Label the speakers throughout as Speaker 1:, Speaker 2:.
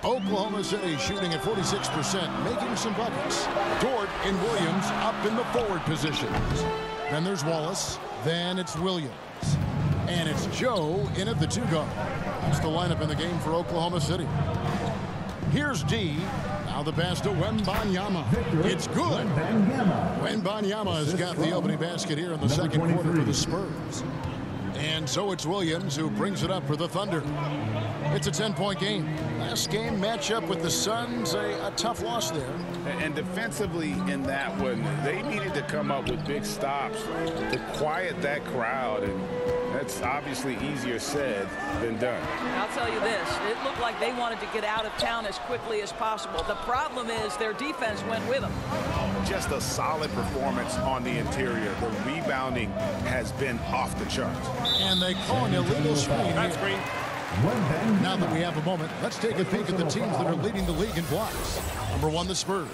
Speaker 1: Oklahoma City shooting at 46%, making some buckets. Dort and Williams up in the forward positions. Then there's Wallace. Then it's Williams. And it's Joe in at the 2 guard. That's the lineup in the game for Oklahoma City. Here's D. Now the pass to Wembanyama. It's good. Wembanyama has got the opening basket here in the second quarter for the Spurs. And so it's Williams who brings it up for the Thunder. It's a 10-point game. Last game matchup with the Suns, a tough loss there.
Speaker 2: And defensively in that one, they needed to come up with big stops to quiet that crowd. And that's obviously easier said than done.
Speaker 3: I'll tell you this, it looked like they wanted to get out of town as quickly as possible. The problem is their defense went with them.
Speaker 2: Just a solid performance on the interior. The rebounding has been off the charts.
Speaker 1: And they call an illegal screen.
Speaker 2: That's great.
Speaker 1: Now that we have a moment, let's take a peek at the teams that are leading the league in blocks. Number 1, the Spurs.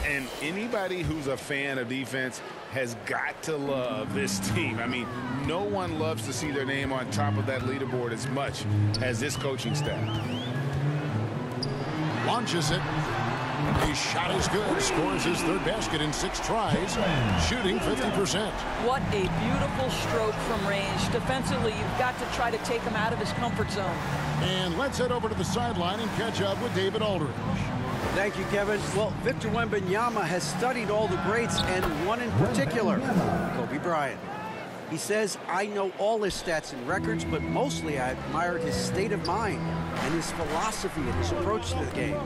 Speaker 2: And anybody who's a fan of defense has got to love this team. I mean, no one loves to see their name on top of that leaderboard as much as this coaching staff.
Speaker 1: Launches it. His shot is good. Scores his 3rd basket in 6 tries. Shooting 50%.
Speaker 3: What a beautiful stroke from range. Defensively, you've got to try to take him out of his comfort zone.
Speaker 1: And let's head over to the sideline and catch up with David Aldridge.
Speaker 4: Thank you, Kevin. Well, Victor Wembanyama has studied all the greats and one in particular, Kobe Bryant. He says, I know all his stats and records, but mostly I admired his state of mind and his philosophy and his approach to the game.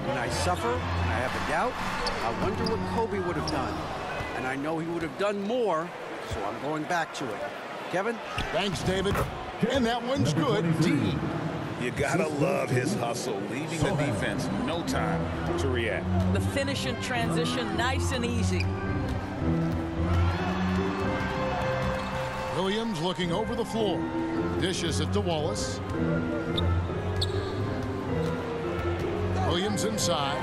Speaker 4: When I suffer, when I have a doubt, I wonder what Kobe would have done. And I know he would have done more, so I'm going back to it. Kevin?
Speaker 1: Thanks, David. And that one's good. D.
Speaker 2: You gotta love his hustle, leaving the defense no time to react.
Speaker 3: The finish in transition, nice and easy.
Speaker 1: Williams looking over the floor. Dishes it to Wallace. Williams inside.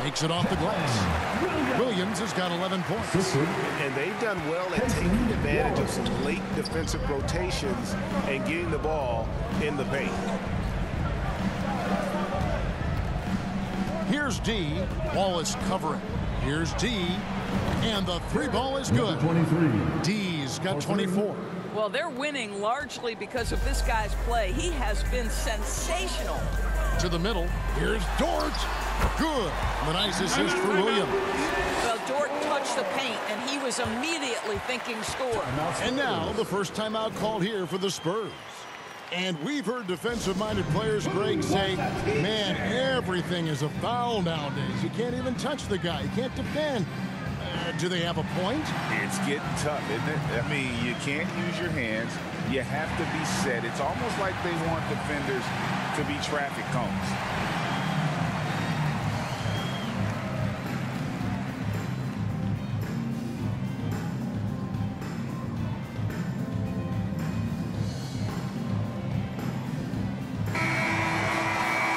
Speaker 1: Makes it off the glass. Williams has got 11 points.
Speaker 2: And they've done well at taking advantage of some late defensive rotations and getting the ball in the paint.
Speaker 1: Here's D. Wallace covering. Here's D. And the 3 ball is good. D's got 24.
Speaker 3: Well, they're winning largely because of this guy's play. He has been sensational.
Speaker 1: To the middle. Here's Dort. Good. The nice assist for Williams.
Speaker 3: Well, Dort touched the paint, and he was immediately thinking score.
Speaker 1: And now the first timeout called here for the Spurs. And we've heard defensive-minded players, Greg, say, man, everything is a foul nowadays. You can't even touch the guy. You can't defend. Do they have a point?
Speaker 2: It's getting tough, isn't it? I mean, you can't use your hands. You have to be set. It's almost like they want defenders to be traffic cones.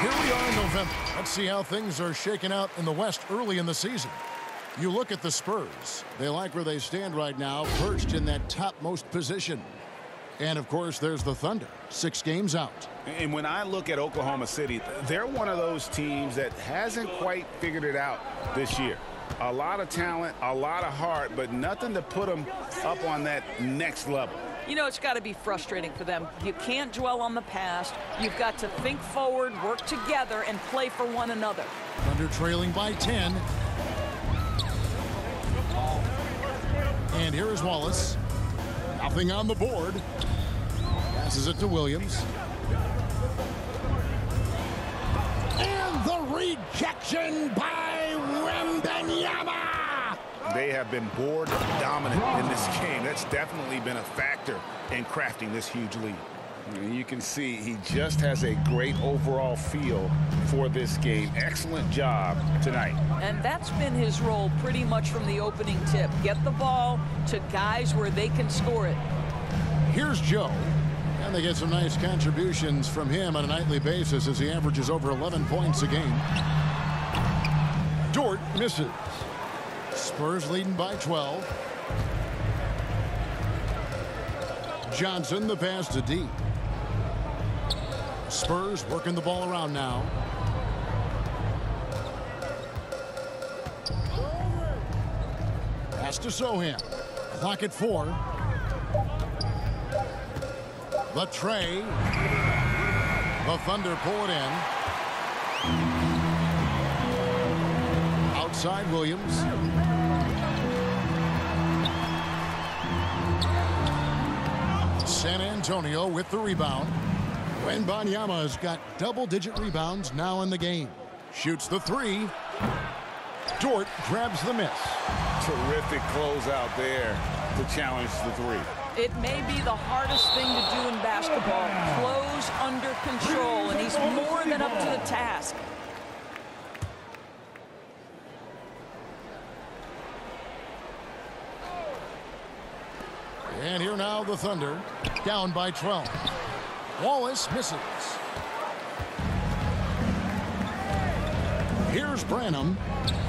Speaker 1: Here we are in November. Let's see how things are shaking out in the West early in the season. You look at the Spurs. They like where they stand right now, perched in that topmost position. And, of course, there's the Thunder, 6 games out.
Speaker 2: And when I look at Oklahoma City, they're one of those teams that hasn't quite figured it out this year. A lot of talent, a lot of heart, but nothing to put them up on that next level.
Speaker 3: You know, it's got to be frustrating for them. You can't dwell on the past. You've got to think forward, work together, and play for one another.
Speaker 1: Thunder trailing by 10. And here is Wallace. Nothing on the board. Passes it to Williams. And the rejection by Wembanyama.
Speaker 2: They have been board dominant in this game. That's definitely been a factor in crafting this huge lead. And you can see he just has a great overall feel for this game. Excellent job tonight.
Speaker 3: And that's been his role pretty much from the opening tip. Get the ball to guys where they can score it.
Speaker 1: Here's Joe. And they get some nice contributions from him on a nightly basis as he averages over 11 points a game. Dort misses. Spurs leading by 12. Johnson, the pass to D. Spurs working the ball around now. Pass to Sochan. Clock at 4. The tray. The Thunder pull it in. Outside Williams. San Antonio with the rebound. Wembanyama has got double-digit rebounds now in the game. Shoots the 3. Dort grabs the miss.
Speaker 2: Terrific closeout there to challenge the 3.
Speaker 3: It may be the hardest thing to do in basketball. Close under control, and he's more than up to the task.
Speaker 1: And here now the Thunder, down by 12. Wallace misses. Here's Branham.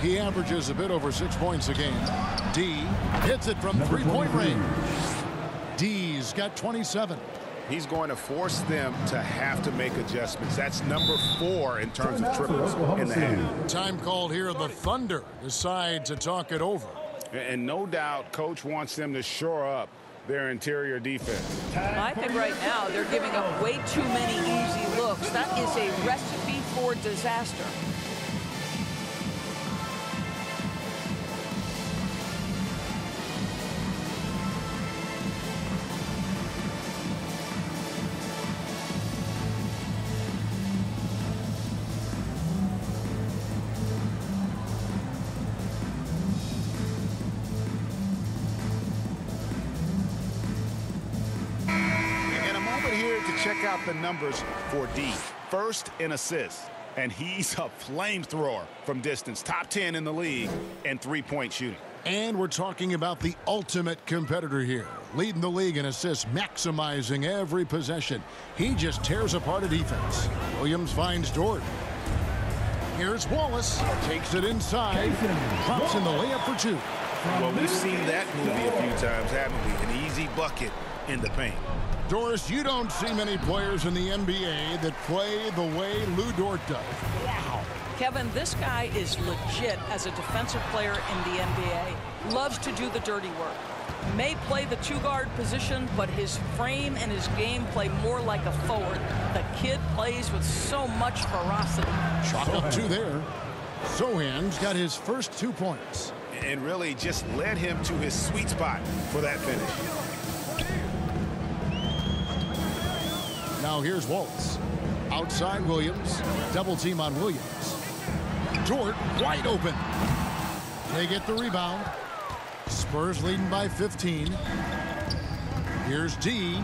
Speaker 1: He averages a bit over 6 points a game. D hits it from three-point range. D's got 27.
Speaker 2: He's going to force them to have to make adjustments. That's number 4 in terms of triples in the half.
Speaker 1: Time called here. The Thunder decide to talk it over.
Speaker 2: And no doubt, Coach wants them to shore up their interior defense.
Speaker 3: I think right now they're giving up way too many easy looks. That is a recipe for disaster.
Speaker 2: Check out the numbers for D. First in assists, and he's a flamethrower from distance. Top 10 in the league in three-point shooting.
Speaker 1: And we're talking about the ultimate competitor here. Leading the league in assists, maximizing every possession. He just tears apart a defense. Williams finds Dort. Here's Wallace. Takes it inside. Drops in the layup for 2.
Speaker 2: Well, we've seen that movie a few times, haven't we? An easy bucket in the paint.
Speaker 1: Doris, you don't see many players in the NBA that play the way Lou Dort does. Wow.
Speaker 3: Kevin, this guy is legit as a defensive player in the NBA. Loves to do the dirty work. May play the two-guard position, but his frame and his game play more like a forward. The kid plays with so much ferocity.
Speaker 1: Shot up 2 there. Sochan's got his first 2 points.
Speaker 2: And really just led him to his sweet spot for that finish.
Speaker 1: Now here's Wallace. Outside Williams. Double team on Williams. Dort wide open. They get the rebound. Spurs leading by 15. Here's D.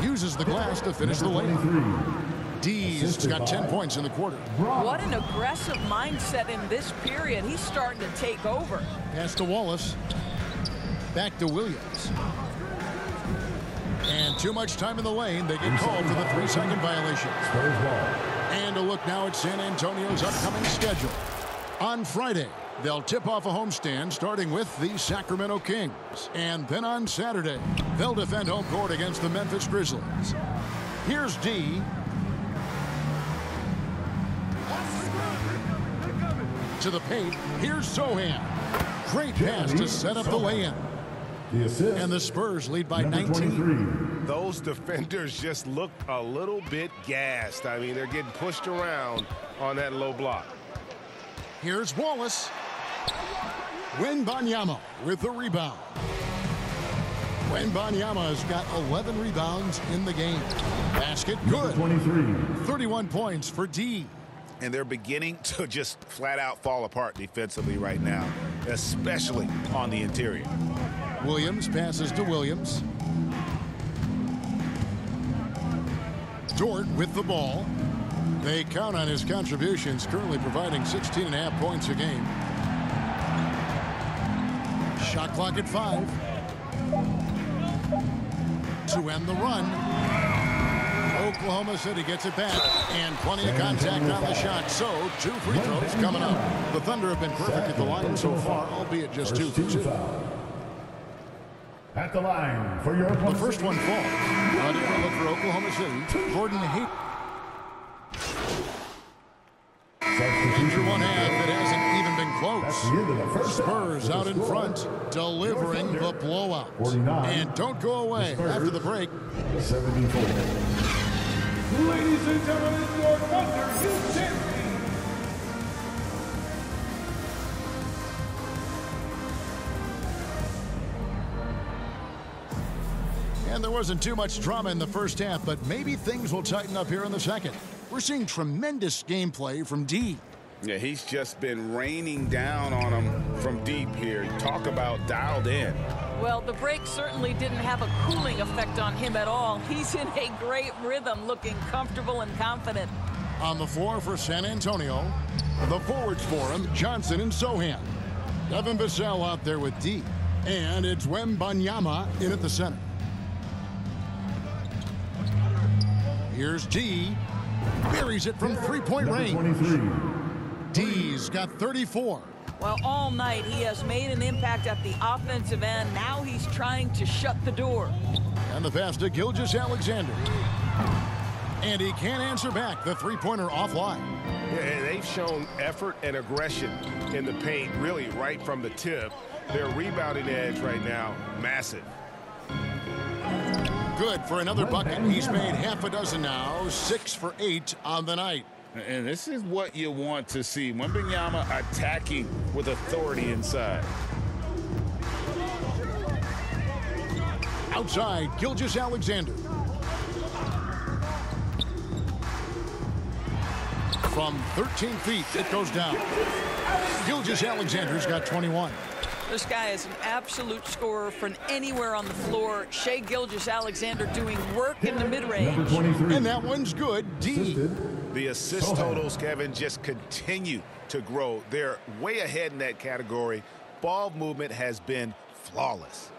Speaker 1: Uses the glass to finish the layup. D's got 10 points in the quarter.
Speaker 3: What an aggressive mindset in this period. He's starting to take over.
Speaker 1: Pass to Wallace. Back to Williams. And too much time in the lane. They get called for the 3-second violation. And a look now at San Antonio's upcoming schedule. On Friday, they'll tip off a homestand starting with the Sacramento Kings. And then on Saturday, they'll defend home court against the Memphis Grizzlies. Here's D. To the paint. Here's Sochan. Great pass to set up the lay-in. And the Spurs lead by 19.
Speaker 2: Those defenders just look a little bit gassed. I mean, they're getting pushed around on that low block.
Speaker 1: Here's Wallace. Wembanyama with the rebound. Wembanyama has got 11 rebounds in the game. Basket good. 31 points for D.
Speaker 2: And they're beginning to just flat out fall apart defensively right now, especially on the interior.
Speaker 1: Williams passes to Williams. Dort with the ball. They count on his contributions, currently providing 16.5 points a game. Shot clock at 5. To end the run. Oklahoma City gets it back, and plenty of contact on the shot. So, 2 free throws coming up. The Thunder have been perfect at the line so far, albeit just 2 for 2.
Speaker 5: At the line for your
Speaker 1: The first one falls. On a look for Oklahoma City. Gordon Hayward. After one half, it hasn't even been close. Spurs out in front, delivering the blowout. And don't go away after the break.
Speaker 5: 74. Ladies and gentlemen, your Thunder Youth Champion.
Speaker 1: And there wasn't too much drama in the first half, but maybe things will tighten up here in the second. We're seeing tremendous gameplay from D.
Speaker 2: Yeah, he's just been raining down on him from deep here. Talk about dialed in.
Speaker 3: Well, the break certainly didn't have a cooling effect on him at all. He's in a great rhythm, looking comfortable and confident.
Speaker 1: On the floor for San Antonio, the forwards for him, Johnson and Sohan. Devin Vassell out there with D. And it's Wembanyama in at the center. Here's D. Buries it from three-point range. D's got 34.
Speaker 3: Well, all night he has made an impact at the offensive end. Now he's trying to shut the door.
Speaker 1: And the pass to Gilgeous-Alexander. And he can't answer back. The three-pointer offline.
Speaker 2: Yeah, they've shown effort and aggression in the paint, really right from the tip. Their rebounding edge right now, massive.
Speaker 1: Good for another bucket. He's made half a dozen now, 6 for 8 on the night.
Speaker 2: And this is what you want to see. Wembanyama attacking with authority inside.
Speaker 1: Outside, Gilgeous-Alexander. From 13 feet, it goes down. Gilgeous-Alexander's got 21.
Speaker 3: This guy is an absolute scorer from anywhere on the floor. Shai Gilgeous-Alexander doing work in the mid-range.
Speaker 1: And that one's good. D.
Speaker 2: The assist totals, Kevin, just continue to grow. They're way ahead in that category. Ball movement has been flawless.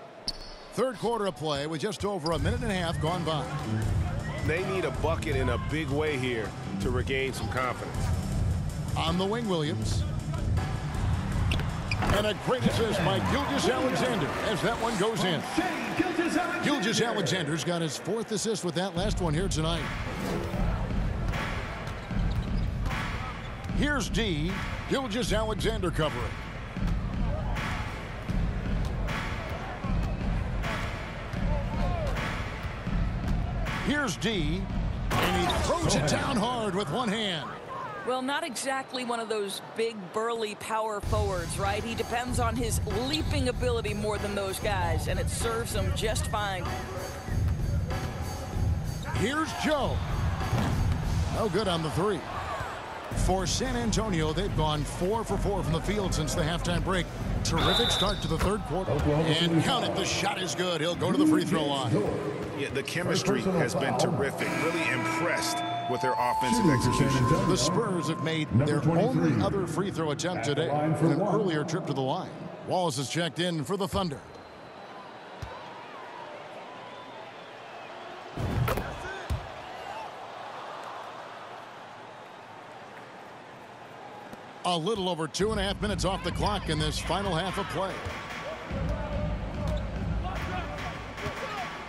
Speaker 1: Third quarter of play with just over a minute and a half gone by.
Speaker 2: They need a bucket in a big way here to regain some confidence.
Speaker 1: On the wing, Williams. And a great assist by Gilgeous-Alexander as that one goes in. Gilgeous-Alexander's got his 4th assist with that last one here tonight. Here's D. Gilgeous-Alexander covering. Here's D. And he throws it down hard with one hand.
Speaker 3: Well, not exactly one of those big, burly power forwards, right? He depends on his leaping ability more than those guys, and it serves him just fine.
Speaker 1: Here's Joe. No good on the three. For San Antonio, they've gone 4 for 4 from the field since the halftime break. Terrific start to the third quarter. And count it, the shot is good. He'll go to the free throw line.
Speaker 2: Yeah, the chemistry has been terrific. Really impressed with their offensive execution.
Speaker 1: The Spurs have made their only other free throw attempt today in an earlier trip to the line. Wallace is checked in for the Thunder. A little over 2.5 minutes off the clock in this final half of play.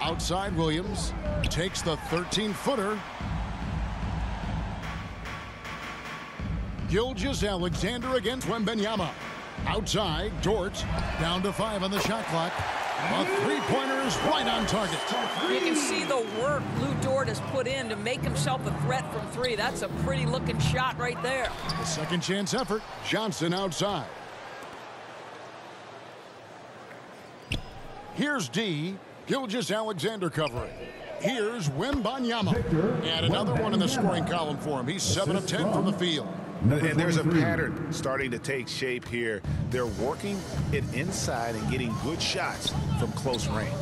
Speaker 1: Outside, Williams takes the 13-footer. Gilgeous-Alexander against Wembanyama. Outside, Dort down to 5 on the shot clock. A three-pointer is right on target.
Speaker 3: You can see the work Lou Dort has put in to make himself a threat from 3. That's a pretty-looking shot right there.
Speaker 1: A second-chance effort. Johnson outside. Here's D. Gilgeous-Alexander covering. Here's Wembanyama. And another one in the scoring column for him. He's 7 of 10 from the field.
Speaker 2: And there's a pattern starting to take shape here. They're working it inside and getting good shots from close range.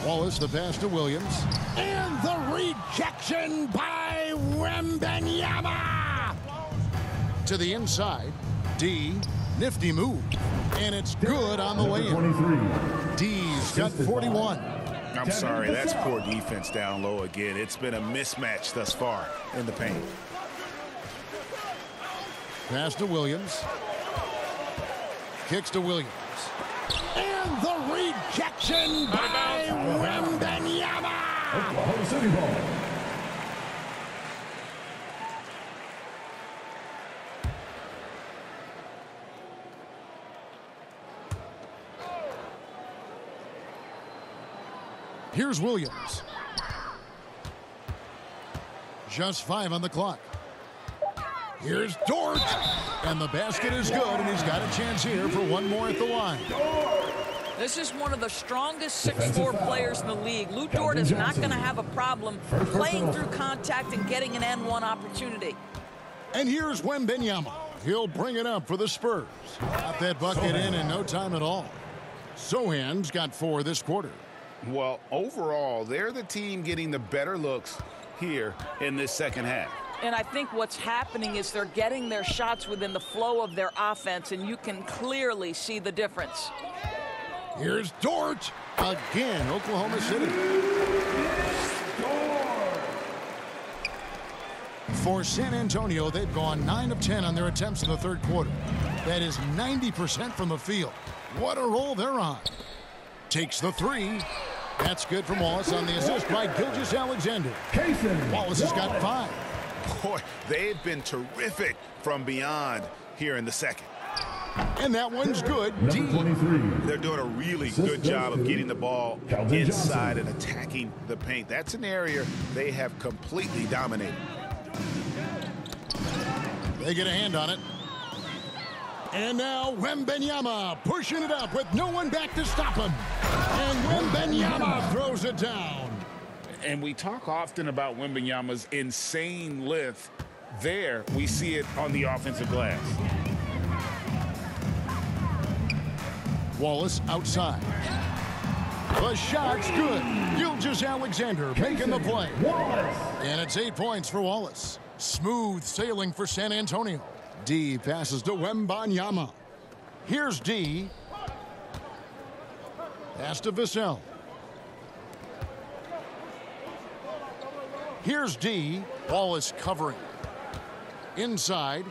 Speaker 1: Wallace, the pass to Williams. And the rejection by Wembanyama. To the inside. D. Nifty move. And it's good on the way in. D's got 41.
Speaker 2: I'm sorry, that's poor defense down low again. It's been a mismatch thus far in the paint.
Speaker 1: Pass to Williams. Kicks to Williams. And the rejection by Wembanyama.
Speaker 5: Oklahoma City ball.
Speaker 1: Here's Williams. Just 5 on the clock. Here's Dort. And the basket is good, and he's got a chance here for one more at the line.
Speaker 3: This is one of the strongest 6'4" players in the league. Lou Dort is not going to have a problem playing through contact and getting an N1 opportunity.
Speaker 1: And here's Wembanyama. He'll bring it up for the Spurs. Got that bucket in no time at all. Sochan's got 4 this quarter.
Speaker 2: Well, overall, they're the team getting the better looks here in this second half.
Speaker 3: And I think what's happening is they're getting their shots within the flow of their offense, and you can clearly see the difference.
Speaker 1: Here's Dort. Again, Oklahoma City. For San Antonio, they've gone 9 of 10 on their attempts in the third quarter. That is 90% from the field. What a roll they're on. Takes the 3. That's good from Wallace on the assist by Gilgeous-Alexander. Wallace has got 5.
Speaker 2: Boy, they've been terrific from beyond here in the second.
Speaker 1: And that one's good. D.
Speaker 2: They're doing a really good job of getting the ball inside and attacking the paint. That's an area they have completely dominated.
Speaker 1: They get a hand on it. And now Wembanyama pushing it up with no one back to stop him. And Wembanyama throws it down.
Speaker 2: And we talk often about Wembanyama's insane length. There, we see it on the offensive glass.
Speaker 1: Wallace outside. The shot's good. Gilgeous-Alexander making the play. And it's 8 points for Wallace. Smooth sailing for San Antonio. D passes to Wembanyama. Here's D. Pass to Vassell. Here's D. Wallace covering. Inside.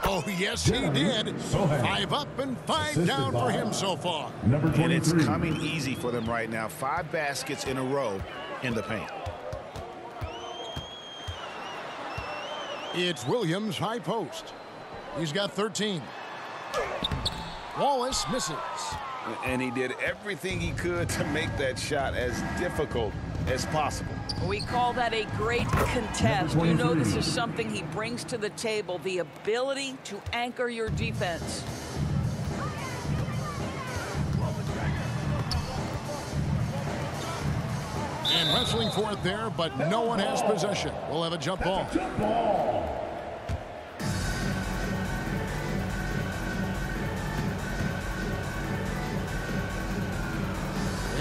Speaker 1: Oh, yes, he did. 5 up and 5 down for him so far.
Speaker 2: And it's coming easy for them right now. 5 baskets in a row in the paint.
Speaker 1: It's Williams, high post. He's got 13. Wallace misses.
Speaker 2: And he did everything he could to make that shot as difficult as possible.
Speaker 3: We call that a great contest. You know this is something he brings to the table, the ability to anchor your defense.
Speaker 1: And wrestling for it there, but no one has possession. We'll have a jump ball.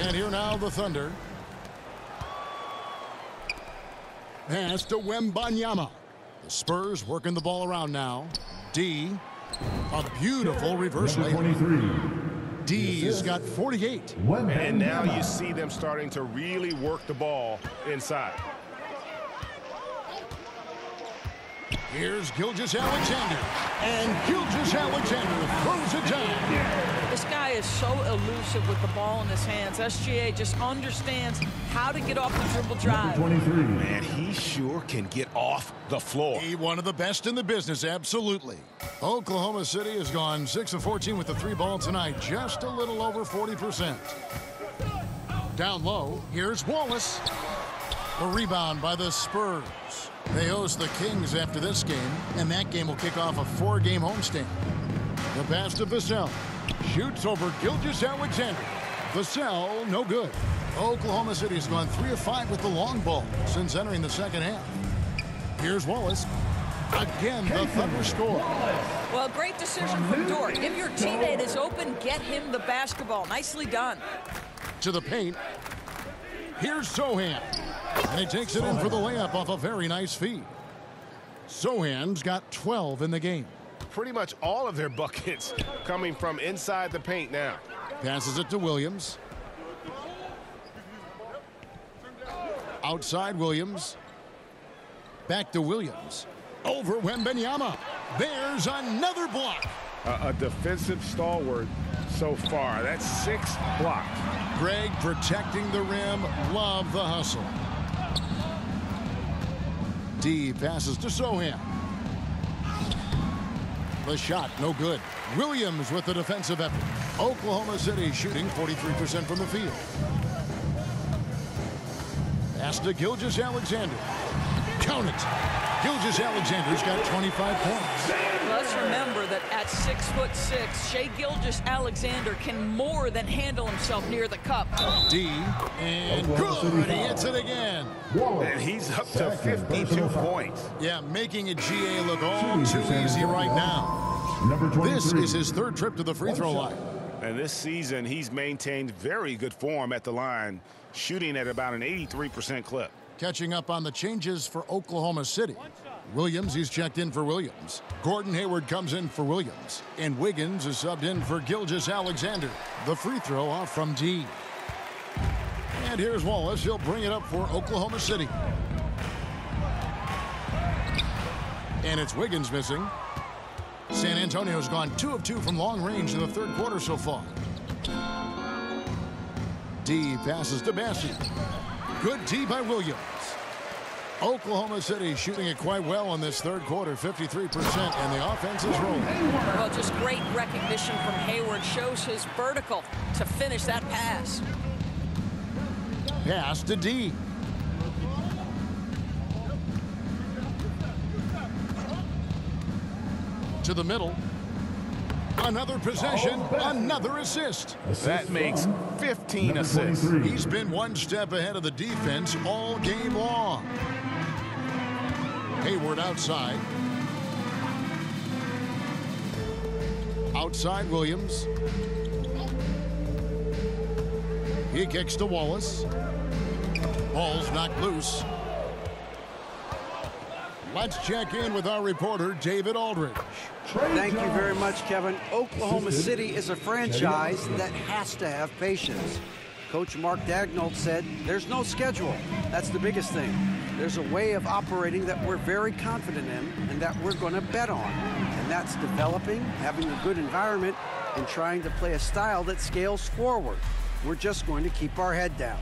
Speaker 1: And here now the Thunder. Pass to Wembanyama. The Spurs working the ball around now. D. A beautiful reverse layup. D has got 48.
Speaker 6: And now you see them starting to really work the ball inside.
Speaker 1: Here's Gilgeous-Alexander. And Gilgeous-Alexander throws it down.
Speaker 3: This guy is so elusive with the ball in his hands. SGA just understands how to get off the dribble drive.
Speaker 2: Man, he sure can get off the floor.
Speaker 1: He one of the best in the business, absolutely. Oklahoma City has gone 6 of 14 with the 3 ball tonight, just a little over 40%. Down low, here's Wallace. The rebound by the Spurs. They host the Kings after this game, and that game will kick off a 4-game homestand. The pass to Vassell. Shoots over Gilgeous-Alexander. Vassell, no good. Oklahoma City has gone 3 of 5 with the long ball since entering the second half. Here's Wallace. Again, the Thunder score.
Speaker 3: Well, great decision from Dort. If your teammate is open, get him the basketball. Nicely done.
Speaker 1: To the paint. Here's Sochan. And he takes it in for the layup off a very nice feed. Sochan's got 12 in the game.
Speaker 6: Pretty much all of their buckets coming from inside the paint now.
Speaker 1: Passes it to Williams. Outside Williams. Back to Williams. Over Wembanyama. There's another block.
Speaker 6: A defensive stalwart so far. That's 6 blocks.
Speaker 1: Greg protecting the rim. Love the hustle. D passes to Sochan. The shot, no good. Williams with the defensive effort. Oklahoma City shooting 43% from the field. Pass to Gilgeous-Alexander. Count it. Gilgeous-Alexander's got 25 points.
Speaker 3: Let's remember that at 6'6", Shai Gilgeous-Alexander can more than handle himself near the cup.
Speaker 1: D, and good. He hits it again.
Speaker 2: And he's up to 52 points.
Speaker 1: Yeah, making it GA look all too easy right now.
Speaker 5: Number 23.
Speaker 1: This is his third trip to the free throw line.
Speaker 2: And this season, he's maintained very good form at the line, shooting at about an 83% clip.
Speaker 1: Catching up on the changes for Oklahoma City. Williams, he's checked in for Williams. Gordon Hayward comes in for Williams. And Wiggins is subbed in for Gilgeous-Alexander. The free throw off from D. And here's Wallace. He'll bring it up for Oklahoma City. And it's Wiggins missing. San Antonio's gone 2 of 2 from long range in the third quarter so far. D passes to Bassey. Good D by Williams. Oklahoma City shooting it quite well in this third quarter, 53%, and the offense is rolling.
Speaker 3: Well, just great recognition from Hayward. Shows his vertical to finish that pass.
Speaker 1: Pass to D. To the middle. Another possession, another assist.
Speaker 2: That makes 15 assists.
Speaker 1: He's been one step ahead of the defense all game long. Hayward outside. Outside Williams. He kicks to Wallace. Ball's knocked loose. Let's check in with our reporter, David Aldridge.
Speaker 4: Thank you very much, Kevin. Oklahoma City is a franchise that has to have patience. Coach Mark Daigneault said there's no schedule. That's the biggest thing. There's a way of operating that we're very confident in and that we're going to bet on. And that's developing, having a good environment, and trying to play a style that scales forward. We're just going to keep our head down.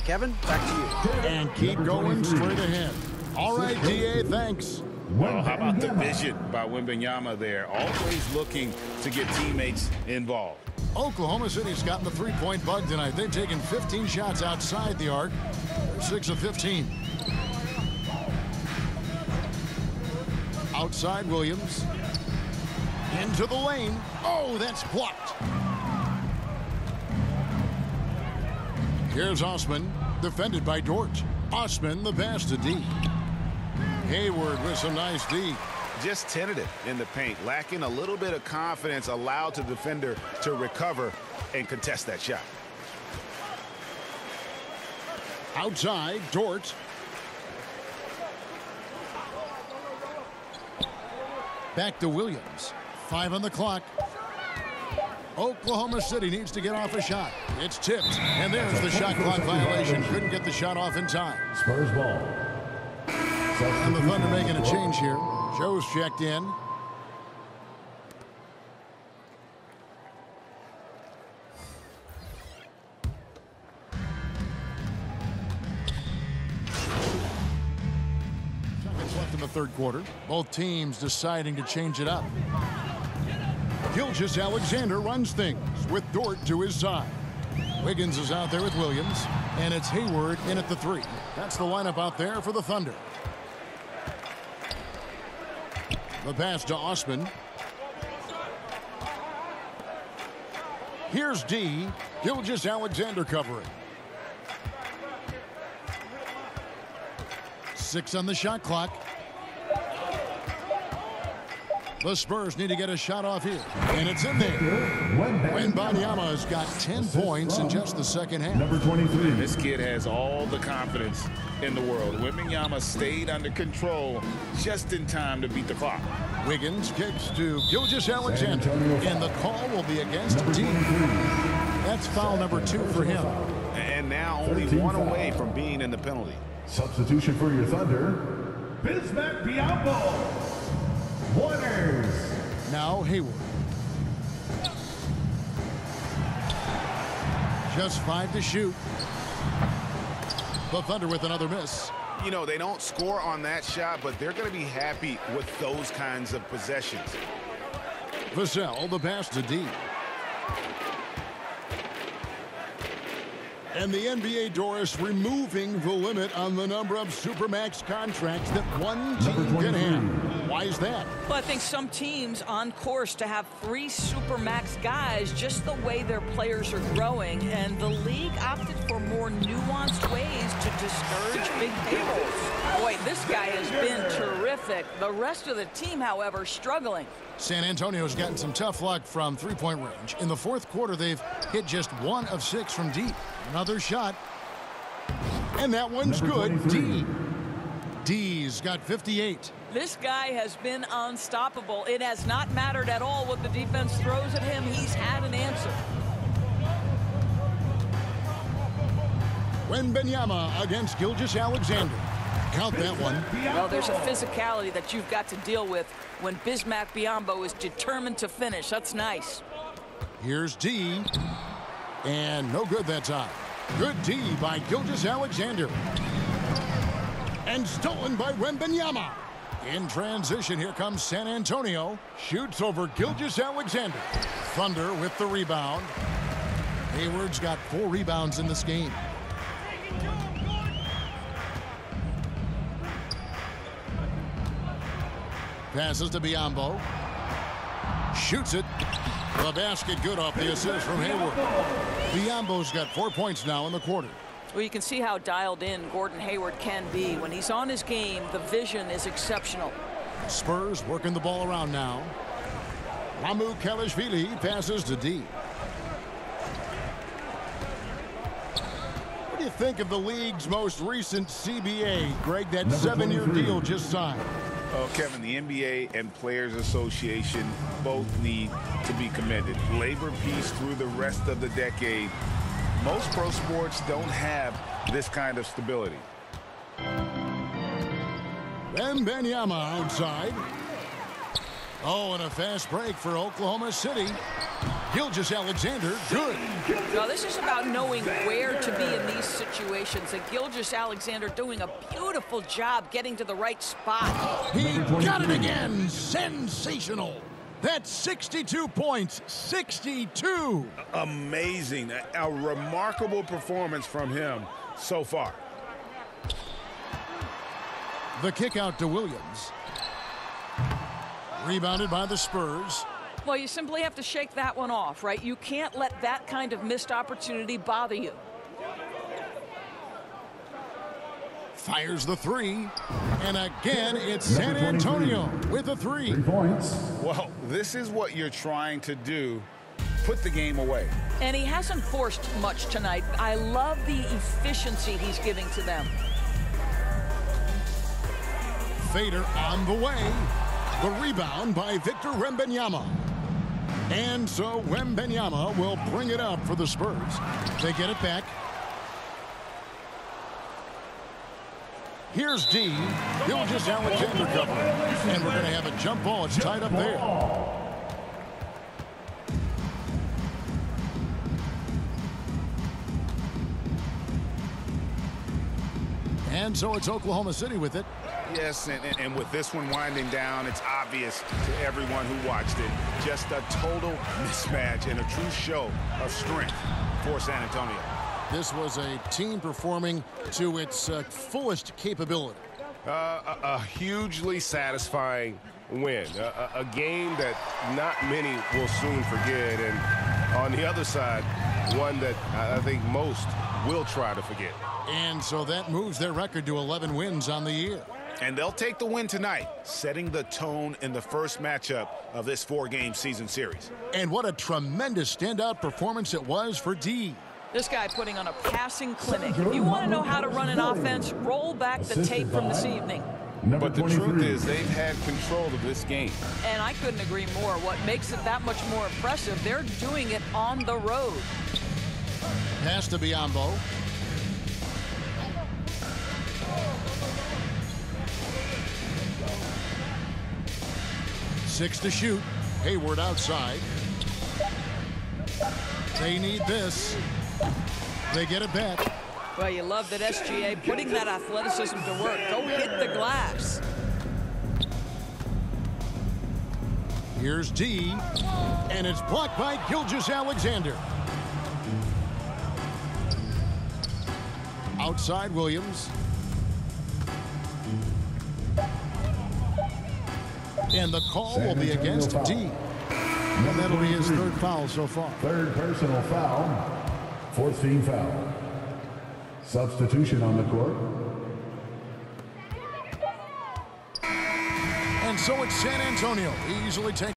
Speaker 4: Kevin, back to you.
Speaker 1: And keep going straight ahead. All right, DA, thanks.
Speaker 2: Well, how about the vision by Wembanyama there? Always looking to get teammates involved.
Speaker 1: Oklahoma City's gotten the three-point bug tonight. They've taken 15 shots outside the arc. They're 6 of 15. Outside Williams. Into the lane. Oh, that's blocked. Here's Osman, defended by Dort. Osman, the pass to D. Hayward with some nice D.
Speaker 2: Just tentative in the paint, lacking a little bit of confidence, allowed the defender to recover and contest that shot.
Speaker 1: Outside, Dort. Back to Williams. 5 on the clock. Oklahoma City needs to get off a shot. It's tipped, and there's the shot clock violation. Couldn't get the shot off in time.
Speaker 5: Spurs ball.
Speaker 1: And the Thunder making a change here. Joe's checked in. Seconds left in the third quarter. Both teams deciding to change it up. Gilgeous-Alexander runs things with Dort to his side. Wiggins is out there with Williams, and it's Hayward in at the 3. That's the lineup out there for the Thunder. The pass to Osman. Here's D. Gilgeous-Alexander covering. 6 on the shot clock. The Spurs need to get a shot off here. And it's in there. Wembanyama has got 10 points in just the second half.
Speaker 5: Number 23.
Speaker 2: This kid has all the confidence in the world. Wembanyama stayed under control just in time to beat the clock.
Speaker 1: Wiggins kicks to Gilgeous-Alexander. And the call will be against D. That's foul number 2 for him.
Speaker 2: And now only 1 away from being in the penalty.
Speaker 5: Substitution for your Thunder, Bismack Biyombo. Warriors.
Speaker 1: Now Hayward. Just 5 to shoot. The Thunder with another miss.
Speaker 2: You know, they don't score on that shot, but they're going to be happy with those kinds of possessions. Vassell,
Speaker 1: the pass to D. And the NBA, Doris, removing the limit on the number of Supermax contracts that one team can have. Why is that?
Speaker 3: Well, I think some teams on course to have 3 Supermax guys just the way their players are growing, and the league opted for more nuanced ways to discourage big payrolls. Boy, this guy has been terrific. The rest of the team, however, struggling.
Speaker 1: San Antonio's gotten some tough luck from three-point range. In the fourth quarter, they've hit just 1 of 6 from deep. Another shot. And that one's good. D's got 58.
Speaker 3: This guy has been unstoppable. It has not mattered at all what the defense throws at him. He's had an answer.
Speaker 1: Wembanyama against Gilgeous-Alexander. Count that one.
Speaker 3: Well, there's a physicality that you've got to deal with when Bismack Biyombo is determined to finish. That's nice.
Speaker 1: Here's D. And no good that time. Good D by Gilgeous-Alexander. And stolen by Wembanyama. In transition, here comes San Antonio. Shoots over Gilgeous-Alexander. Thunder with the rebound. Hayward's got 4 rebounds in this game. Passes to Biyombo. Shoots it. The basket good off the assist from Hayward. Biyombo's got 4 points now in the quarter.
Speaker 3: Well, you can see how dialed in Gordon Hayward can be. When he's on his game, the vision is exceptional.
Speaker 1: Spurs working the ball around now. Ramu Kalashvili passes to D. What do you think of the league's most recent CBA, Greg? That 7-year deal just signed.
Speaker 2: Oh, Kevin, the NBA and Players Association both need to be commended. Labor peace through the rest of the decade. Most pro sports don't have this kind of stability.
Speaker 1: Wembanyama outside. Oh, and a fast break for Oklahoma City. Gilgeous-Alexander, good.
Speaker 3: Now, this is about knowing where to be in these situations. And Gilgeous-Alexander doing a beautiful job getting to the right spot.
Speaker 1: He got it again. Sensational. That's 62 points. 62.
Speaker 2: Amazing. A remarkable performance from him so far.
Speaker 1: The kick out to Williams. Rebounded by the Spurs.
Speaker 3: Well, you simply have to shake that one off, right? You can't let that kind of missed opportunity bother you.
Speaker 1: Fires the 3. And again, it's San Antonio with a 3.
Speaker 5: 3 points.
Speaker 2: Well, this is what you're trying to do. Put the game away.
Speaker 3: And he hasn't forced much tonight. I love the efficiency he's giving to them.
Speaker 1: Fader on the way. The rebound by Victor Wembanyama. And so Wembanyama will bring it up for the Spurs. They get it back. Here's D. Gilgeous-Alexander covering. And we're going to have a jump ball. It's tied up there. And so it's Oklahoma City with it.
Speaker 2: Yes, and with this one winding down, it's obvious to everyone who watched it. Just a total mismatch and a true show of strength for San Antonio.
Speaker 1: This was a team performing to its fullest capability.
Speaker 6: A hugely satisfying win. A game that not many will soon forget. And on the other side, one that I think most will try to forget.
Speaker 1: And so that moves their record to 11 wins on the year.
Speaker 2: And they'll take the win tonight, setting the tone in the first matchup of this 4-game season series.
Speaker 1: And what a tremendous standout performance it was for D.
Speaker 3: This guy putting on a passing clinic. If you want to know how to run an offense, roll back the tape from this evening.
Speaker 2: But the truth is, they've had control of this game.
Speaker 3: And I couldn't agree more. What makes it that much more impressive, they're doing it on the road.
Speaker 1: Pass to Biyombo. Six to shoot. Hayward outside. They need this. They get it back.
Speaker 3: Well, you love that SGA putting that athleticism to work. Go hit the glass.
Speaker 1: Here's D. And it's blocked by Gilgeous-Alexander. Outside Williams. And the call will be against D. And that'll be his third foul so far.
Speaker 5: Third personal foul. Fourth team foul. Substitution on the court.
Speaker 1: And so it's San Antonio easily taking